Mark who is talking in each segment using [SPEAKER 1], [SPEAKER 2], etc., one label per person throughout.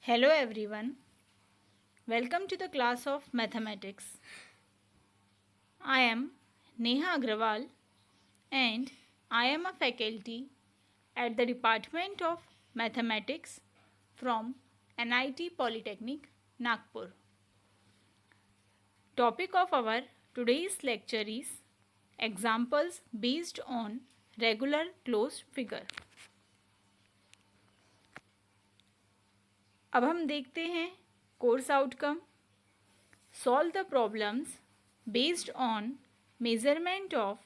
[SPEAKER 1] Hello everyone, welcome to the class of mathematics. I am Neha Agrawal and I am a faculty at the Department of Mathematics from NIT Polytechnic, Nagpur. Topic of our today's lecture is examples based on regular closed figure. अब हम देखते हैं course outcome. Solve the problems based on measurement of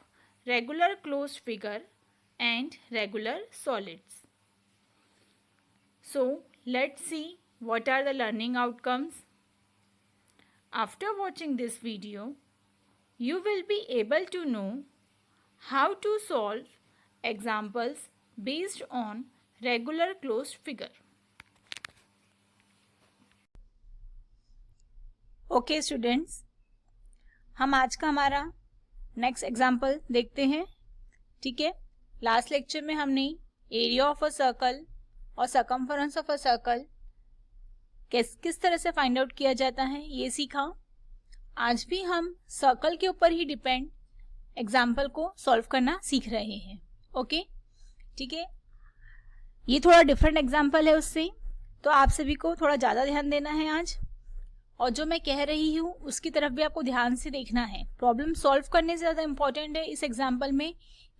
[SPEAKER 1] regular closed figure and regular solids. So let's see what are the learning outcomes. After watching this video, you will be able to know how to solve examples based on regular closed figure. Okay students, हम आज का हमारा next example देखते हैं. ठीक है, last lecture में हमने एरिया ऑफ अ सर्कल और सरकमफरेंस ऑफ अ सर्कल किस तरह से फाइंड आउट किया जाता है ये सीखा. आज भी हम सर्कल के ऊपर ही डिपेंड एग्जाम्पल को सॉल्व करना सीख रहे हैं. ओके, ठीक है, ये थोड़ा डिफरेंट एग्जाम्पल है उससे, तो आप सभी को थोड़ा ज़्यादा ध्यान देना है आज. और जो मैं कह रही हूँ उसकी तरफ भी आपको ध्यान से देखना है. प्रॉब्लम सॉल्व करने से ज़्यादा इम्पोर्टेंट है इस एग्जाम्पल में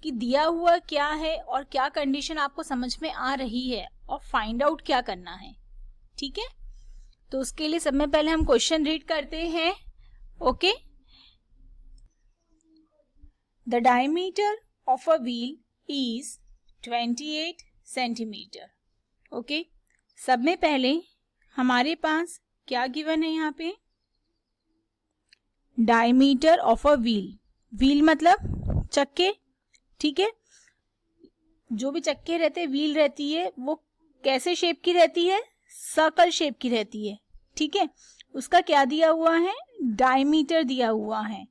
[SPEAKER 1] कि दिया हुआ क्या है और क्या कंडीशन आपको समझ में आ रही है और फाइंड आउट क्या करना है. ठीक है, तो उसके लिए सब में पहले हम क्वेश्चन रीड करते हैं. Okay, the diameter of a wheel is 28 centimetre. Okay, सब में पहले हमारे पास क्या गिवन है यहाँ पे, diameter of a wheel. Wheel मतलब चक्के. ठीक है, जो भी चक्के रहते हैं, व्हील रहती है, वो कैसे शेप की रहती है, सर्कल शेप की रहती है. ठीक है, उसका क्या दिया हुआ है, डायमीटर दिया हुआ है.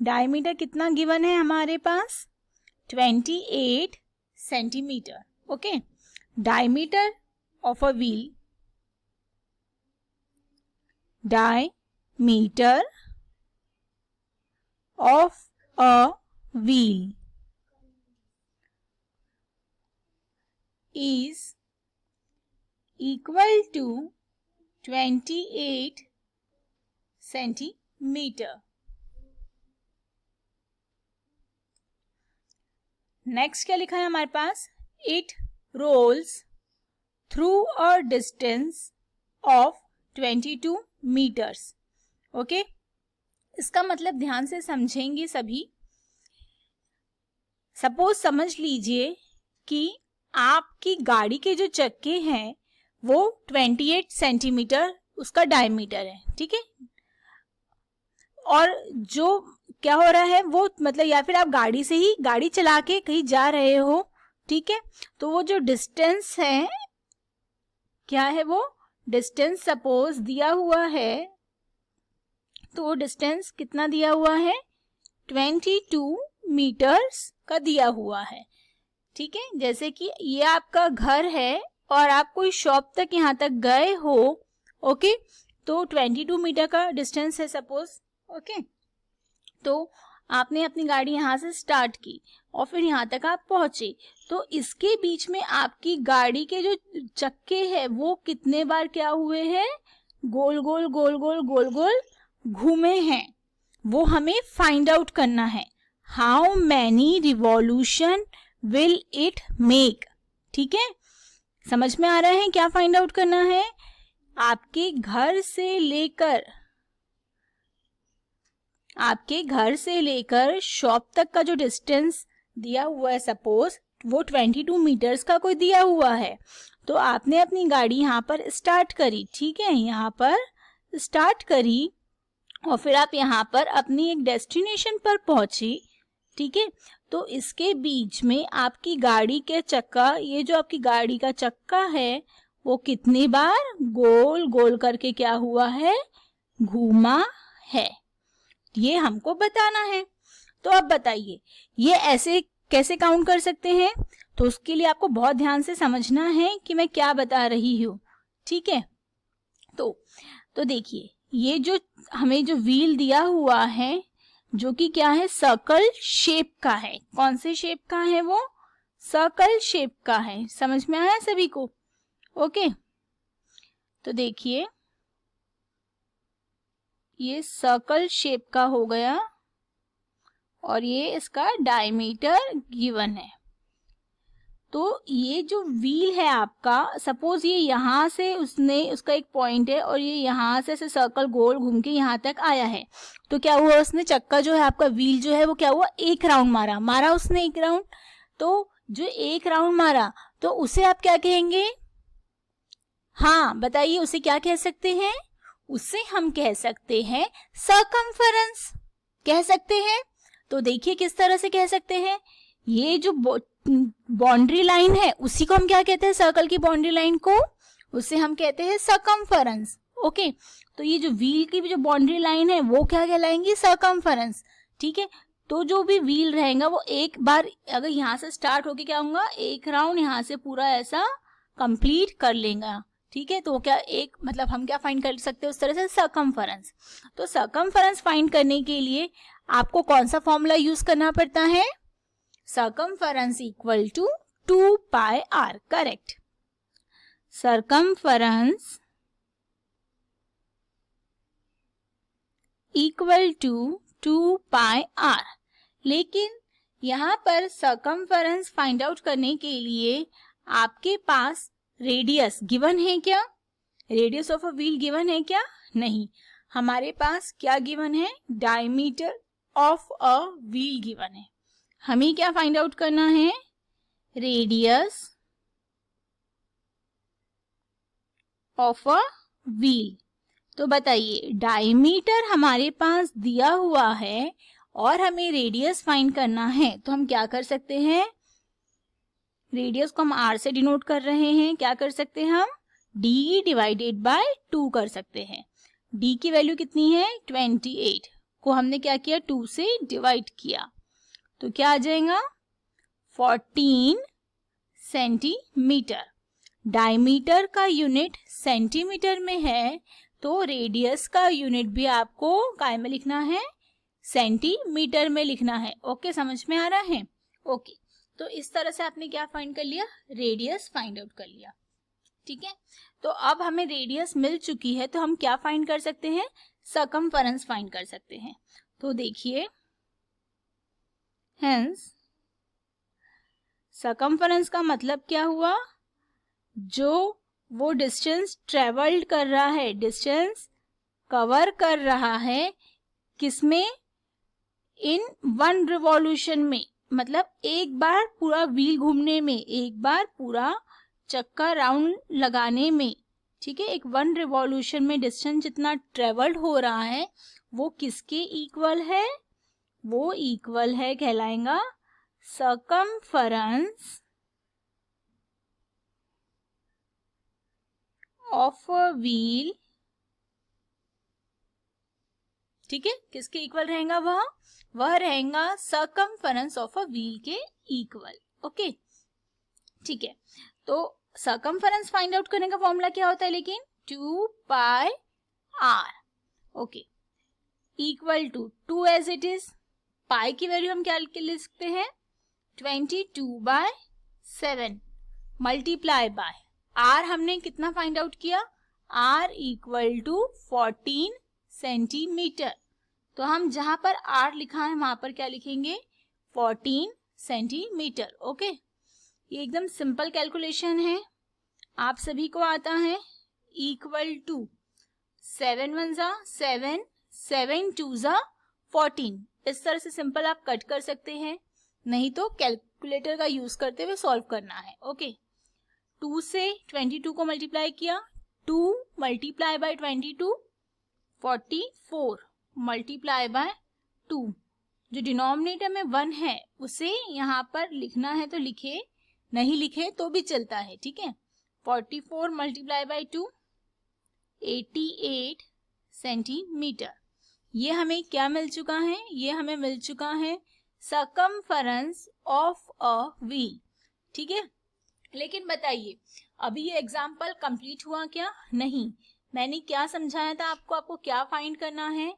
[SPEAKER 1] डायमीटर कितना गिवन है हमारे पास, 28 centimetre. Okay, diameter of a wheel, diameter of a wheel is equal to 28 centimeter. Next क्या लिखा है हमारे पास, it rolls through a distance of 22 metres. Okay, इसका मतलब ध्यान से समझेंगे सभी. सपोज समझ लीजिए कि आपकी गाड़ी के जो चक्के हैं वो 28 सेंटीमीटर उसका डायमीटर है. ठीक है, और जो क्या हो रहा है वो मतलब, या फिर आप गाड़ी से ही गाड़ी चला के कहीं जा रहे हो. ठीक है, तो वो जो डिस्टेंस है, क्या है वो डिस्टेंस, सपोज दिया हुआ है, तो वो डिस्टेंस कितना दिया हुआ है, 22 मीटर्स का दिया हुआ है. ठीक है, जैसे कि ये आपका घर है और आप कोई शॉप तक यहाँ तक गए हो. ओके, तो 22 मीटर का डिस्टेंस है सपोज. ओके, तो आपने अपनी गाड़ी यहाँ से स्टार्ट की और फिर यहाँ तक आप पहुंचे, तो इसके बीच में आपकी गाड़ी के जो चक्के हैं वो कितने बार क्या हुए हैं, गोल गोल गोल गोल गोल गोल घूमे हैं. वो हमें फाइंड आउट करना है. How many revolution will it make. ठीक है, समझ में आ रहा है क्या फाइंड आउट करना है. आपके घर से लेकर शॉप तक का जो डिस्टेंस दिया हुआ है, सपोज वो 22 मीटर्स का कोई दिया हुआ है, तो आपने अपनी गाड़ी यहाँ पर स्टार्ट करी. ठीक है, यहाँ पर स्टार्ट करी और फिर आप यहाँ पर अपनी एक डेस्टिनेशन पर पहुंचे. ठीक है, तो इसके बीच में आपकी गाड़ी के चक्का, ये जो आपकी गाड़ी का चक्का है वो कितनी बार गोल गोल करके क्या हुआ है, घूमा है. ये हमको बताना है. तो अब बताइए ये ऐसे कैसे काउंट कर सकते हैं, तो उसके लिए आपको बहुत ध्यान से समझना है कि मैं क्या बता रही हूँ. ठीक है, तो देखिए, ये जो हमें जो व्हील दिया हुआ है जो कि क्या है, सर्कल शेप का है। कौन से शेप का है वो? सर्कल शेप का है। समझ में आया सभी को? ओके, तो देखिए ये सर्कल शेप का हो गया और ये इसका डायमीटर गिवन है। तो ये जो व्हील है आपका, सपोज ये यहाँ से उसका एक पॉइंट है और ये यहाँ से ऐसे सर्कल गोल घूम के यहाँ तक आया है। तो क्या हुआ, उसने चक्का जो है आपका व्हील जो है वो क्या हुआ, एक राउंड मारा उसने एक राउंड। तो जो एक राउंड मारा तो उसे आप क्या कहेंगे? हाँ बताइए, उसे क्या कह सकते हैं? उसे हम कह सकते हैं सर्कमफेरेंस कह सकते हैं। तो देखिए किस तरह से कह सकते हैं। ये जो बाउंड्री लाइन है उसी को हम क्या कहते हैं, सर्कल की बाउंड्री लाइन को, उसे हम कहते हैं सर्कमफेरेंस। ओके, तो ये जो व्हील की जो बाउंड्री लाइन है वो क्या कहलाएंगी, सर्कमफेरेंस। ठीक है, तो जो भी व्हील रहेगा वो एक बार अगर यहाँ से स्टार्ट होके क्या होगा, एक राउंड यहाँ से पूरा ऐसा कंप्लीट कर लेगा। ठीक है, तो क्या एक मतलब हम क्या फाइंड कर सकते हैं उस तरह से, सर्कमफेरेंस। तो सर्कमफेरेंस फाइंड करने के लिए आपको कौन सा फॉर्मूला यूज करना पड़ता है? Circumference equal to 2 pi R. Correct, circumference equal to 2 pi R. लेकिन यहाँ पर सर्कमफेरेंस फाइंड आउट करने के लिए आपके पास रेडियस गिवन है क्या? Radius of a wheel given है क्या? नहीं, हमारे पास क्या गिवन है, diameter of a wheel given है। हमें क्या फाइंड आउट करना है, रेडियस ऑफ अ व्हील। तो बताइए, डायमीटर हमारे पास दिया हुआ है और हमें रेडियस फाइंड करना है, तो हम क्या कर सकते हैं, रेडियस को हम r से डिनोट कर रहे हैं, क्या कर सकते हैं हम, d डिवाइडेड बाय 2 कर सकते हैं। d की वैल्यू कितनी है, 28 को हमने क्या किया, 2 से डिवाइड किया, तो क्या आ जाएगा, 14 सेंटीमीटर। डायमीटर का यूनिट सेंटीमीटर में है, तो रेडियस का यूनिट भी आपको काय में लिखना है, सेंटीमीटर में लिखना है। ओके, समझ में आ रहा है? ओके, तो इस तरह से आपने क्या फाइंड कर लिया, रेडियस फाइंड आउट कर लिया। ठीक है, तो अब हमें रेडियस मिल चुकी है, तो हम क्या फाइंड कर सकते हैं, सर्कमफेरेंस फाइंड कर सकते हैं। तो देखिए, हेंस सर्कमफेरेंस का मतलब क्या हुआ, जो वो डिस्टेंस ट्रेवल्ड कर रहा है, डिस्टेंस कवर कर रहा है, किसमें, इन 1 रिवॉल्यूशन में, मतलब एक बार पूरा व्हील घूमने में, एक बार पूरा चक्का राउंड लगाने में। ठीक है, एक 1 रिवॉल्यूशन में डिस्टेंस जितना ट्रेवल्ड हो रहा है वो किसके इक्वल है, वो इक्वल है, कहलाएगा सर्कमफेरेंस ऑफ अ व्हील। ठीक है, किसके इक्वल रहेगा, वह रहेगा सर्कमफेरेंस ऑफ अ व्हील के इक्वल। ओके, ठीक है, तो सर्कमफेरेंस फाइंड आउट करने का फॉर्मूला क्या होता है, लेकिन 2 pi R. Okay, equal to 2 as it is, pi की वैल्यू हम क्या लिख सकते हैं, 22/7 मल्टीप्लाई बाय आर। हमने कितना फाइंड आउट किया, आर इक्वल टू 14 सेंटीमीटर। तो हम जहां पर आर लिखा है वहां पर क्या लिखेंगे, 14 सेंटीमीटर। ओके, ये एकदम सिंपल कैलकुलेशन है, आप सभी को आता है। इक्वल टू 7 1 जा 7, 7 2 जा 14। इस तरह से सिंपल आप कट कर सकते हैं, नहीं तो कैलकुलेटर का यूज करते हुए सॉल्व करना है। ओके, 2 से 22 को मल्टीप्लाई किया, 2 मल्टीप्लाई बाय 22 44 मल्टीप्लाई बाय 2। जो डिनोमिनेटर में 1 है उसे यहाँ पर लिखना है तो लिखे, नहीं लिखे तो भी चलता है। ठीक है, 44 मल्टीप्लाई बाय 2 88 सेंटीमीटर। ये हमें क्या मिल चुका है, ये हमें मिल चुका है सर्कमफेरेंस ऑफ अ व्हील। ठीक है, लेकिन बताइए अभी ये एग्जाम्पल कंप्लीट हुआ क्या, नहीं, मैंने क्या समझाया था आपको? आपको क्या फाइंड करना है?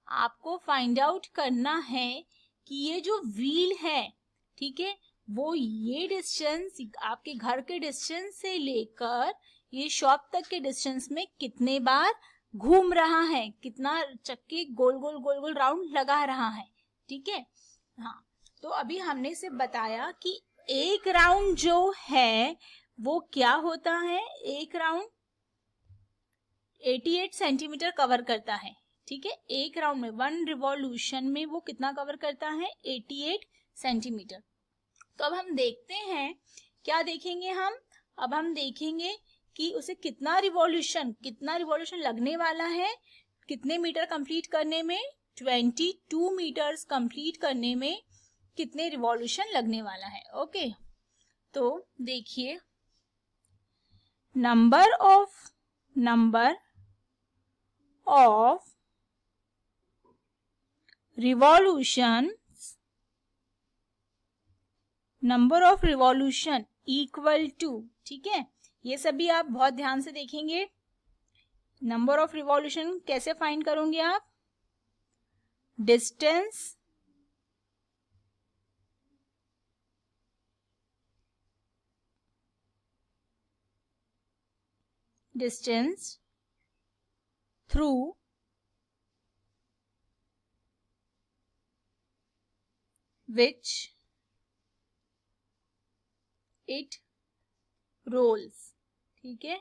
[SPEAKER 1] आपको फाइंड आउट करना है कि ये जो व्हील है, ठीक है, वो ये डिस्टेंस आपके घर के डिस्टेंस से लेकर ये शॉप तक के डिस्टेंस में कितने बार घूम रहा है, कितना चक्के गोल गोल गोल गोल राउंड लगा रहा है, ठीक है। हाँ, तो अभी हमने से बताया कि एक राउंड जो है वो क्या होता है, एक राउंड 88 सेंटीमीटर कवर करता है, ठीक है। एक राउंड में, वन रिवॉल्यूशन में वो कितना कवर करता है, 88 सेंटीमीटर। तो अब हम देखते हैं, क्या देखेंगे हम? अब हम देखेंगे कि उसे कितना रिवॉल्यूशन लगने वाला है, कितने मीटर कंप्लीट करने में, 22 मीटर्स कंप्लीट करने में कितने रिवॉल्यूशन लगने वाला है। ओके, तो देखिए, number of revolution equal to, ठीक है, ये सभी आप बहुत ध्यान से देखेंगे। नंबर ऑफ रिवॉल्यूशन कैसे फाइंड करोगे आप? Distance through which it rolls, ठीक है,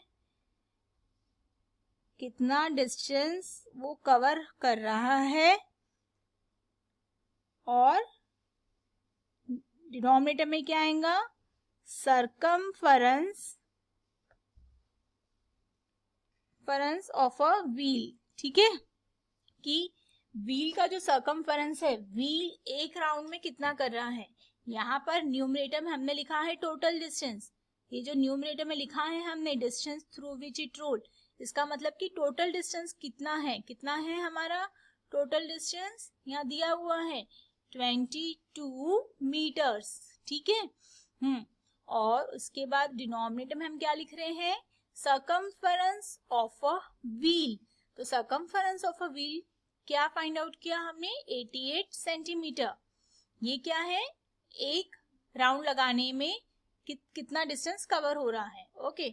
[SPEAKER 1] कितना डिस्टेंस वो कवर कर रहा है, और डिनोमिनेटर में क्या आएगा, सरकमफरेंस ऑफ अ व्हील, ठीक है, कि व्हील का जो सरकमफरेंस है, व्हील एक राउंड में कितना कर रहा है। यहाँ पर न्यूमरेटर में हमने लिखा है टोटल डिस्टेंस, ये जो न्यूमरेटर में लिखा है हमने distance through which it roll, इसका मतलब कि टोटल डिस्टेंस कितना है हमारा टोटल डिस्टेंस, यहाँ दिया हुआ है 22 मीटर्स, ठीक है। और उसके बाद डिनोमिनेटर में हम क्या लिख रहे हैं, सरकमफरेंस ऑफ अ व्हील। तो सरकमफरेंस ऑफ अ व्हील क्या फाइंड आउट किया हमने, 88 सेंटीमीटर। ये क्या है, एक राउंड लगाने में कितना डिस्टेंस कवर हो रहा है। ओके,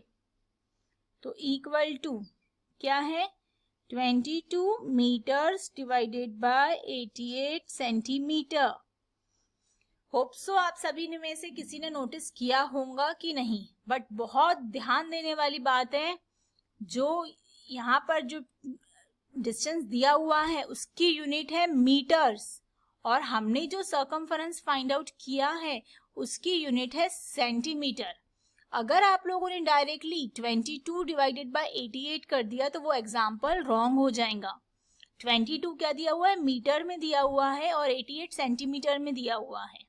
[SPEAKER 1] तो इक्वल टू क्या है, 22 metres divided by 88 centimetre. Hope so आप सभी ने में से किसी ने नोटिस किया होगा कि नहीं, बट बहुत ध्यान देने वाली बात है, जो यहाँ पर जो डिस्टेंस दिया हुआ है उसकी यूनिट है मीटर्स, और हमने जो सर्कमफरेंस फाइंड आउट किया है उसकी यूनिट है सेंटीमीटर। अगर आप लोगों ने डायरेक्टली 22 डिवाइडेड बाय 88 कर दिया तो वो एग्जाम्पल रॉन्ग हो जाएगा। 22 क्या दिया हुआ है, मीटर में दिया हुआ है, और 88 सेंटीमीटर में दिया हुआ है।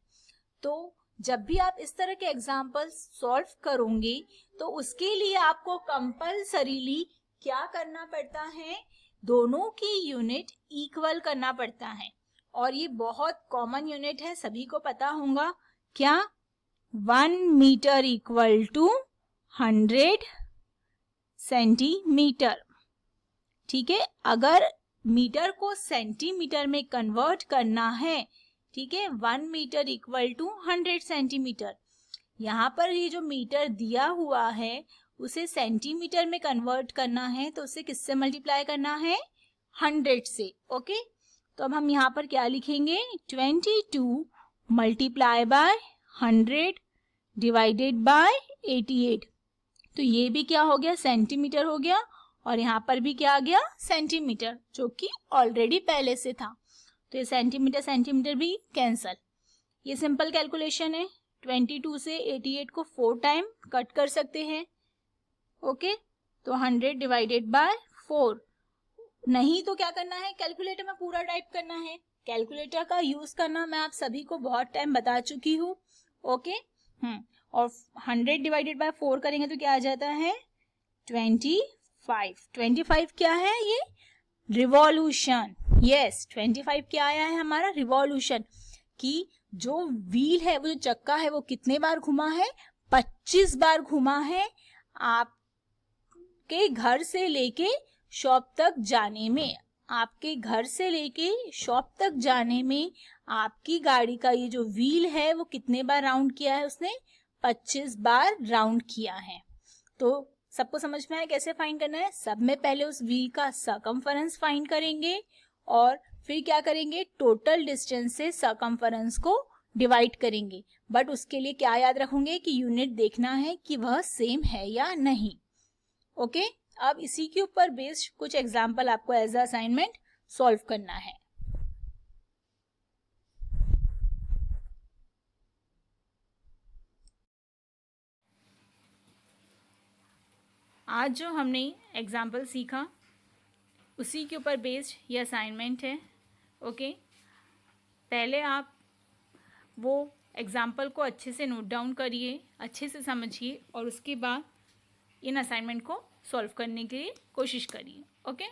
[SPEAKER 1] तो जब भी आप इस तरह के एग्जाम्पल सॉल्व करोगे तो उसके लिए आपको कंपल्सरीली क्या करना पड़ता है, दोनों की यूनिट इक्वल करना पड़ता है। और ये बहुत कॉमन यूनिट है, सभी को पता होगा, क्या, 1 मीटर इक्वल टू 100 सेंटीमीटर, ठीक है। अगर मीटर को सेंटीमीटर में कन्वर्ट करना है, ठीक है, 1 मीटर इक्वल टू 100 सेंटीमीटर। यहाँ पर ये जो मीटर दिया हुआ है उसे सेंटीमीटर में कन्वर्ट करना है, तो उसे किससे मल्टीप्लाई करना है, 100 से। ओके, तो अब हम यहाँ पर क्या लिखेंगे, 22 मल्टीप्लाई बाय 100 डिवाइडेड बाय 88। तो ये भी क्या हो गया, सेंटीमीटर हो गया, और यहाँ पर भी क्या आ गया, सेंटीमीटर, जो कि ऑलरेडी पहले से था। तो ये सेंटीमीटर भी कैंसल। ये सिंपल कैलकुलेशन है, 22 से 88 को 4 टाइम कट कर सकते हैं। ओके, तो 100 डिवाइडेड बाय 4, नहीं तो क्या करना है, कैलकुलेटर में पूरा टाइप करना है। कैलकुलेटर का यूज करना मैं आप सभी को बहुत टाइम बता चुकी हूँ। ओके, और 100 डिवाइडेड बाय 4 करेंगे तो क्या आ जाता है, 25। 25 क्या है, ये रिवॉल्यूशन। यस, 25 क्या आया है हमारा, रिवॉल्यूशन, कि जो व्हील है, वो जो चक्का है, वो कितने बार घुमा है, 25 बार घुमा है, आपके घर से लेके शॉप तक जाने में, आपके घर से लेके शॉप तक जाने में आपकी गाड़ी का ये जो व्हील है वो कितने बार राउंड किया है? उसने 25 बार राउंड किया है। तो सबको समझ में आया कैसे फाइंड करना है? सब में पहले उस व्हील का सर्कमफरेंस फाइंड करेंगे और फिर क्या करेंगे? टोटल डिस्टेंस से सर्कमफरेंस को डिवाइड करेंगे। बट उसके लिए क्या याद रखोगे कि यूनिट देखना है कि वह सेम है या नहीं। ओके, अब इसी के ऊपर बेस्ड कुछ एग्जाम्पल आपको एज अ असाइनमेंट सॉल्व करना है। आज जो हमने एग्जाम्पल सीखा उसी के ऊपर बेस्ड ये असाइनमेंट है। ओके, पहले आप वो एग्जाम्पल को अच्छे से नोट डाउन करिए, अच्छे से समझिए और उसके बाद इन असाइनमेंट को सॉल्व करने के लिए कोशिश करिए। ओके,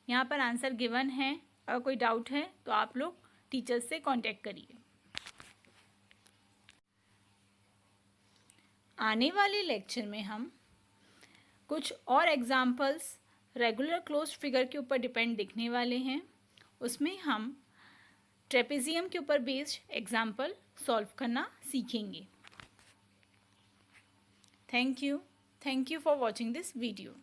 [SPEAKER 1] यहाँ पर आंसर गिवन है, अगर कोई डाउट है तो आप लोग टीचर्स से कांटेक्ट करिए। आने वाले लेक्चर में हम कुछ और एग्जाम्पल्स रेगुलर क्लोज्ड फिगर के ऊपर डिपेंड दिखने वाले हैं। उसमें हम ट्रेपेजियम के ऊपर बेस्ड एग्जाम्पल सॉल्व करना सीखेंगे। Thank you for watching this video.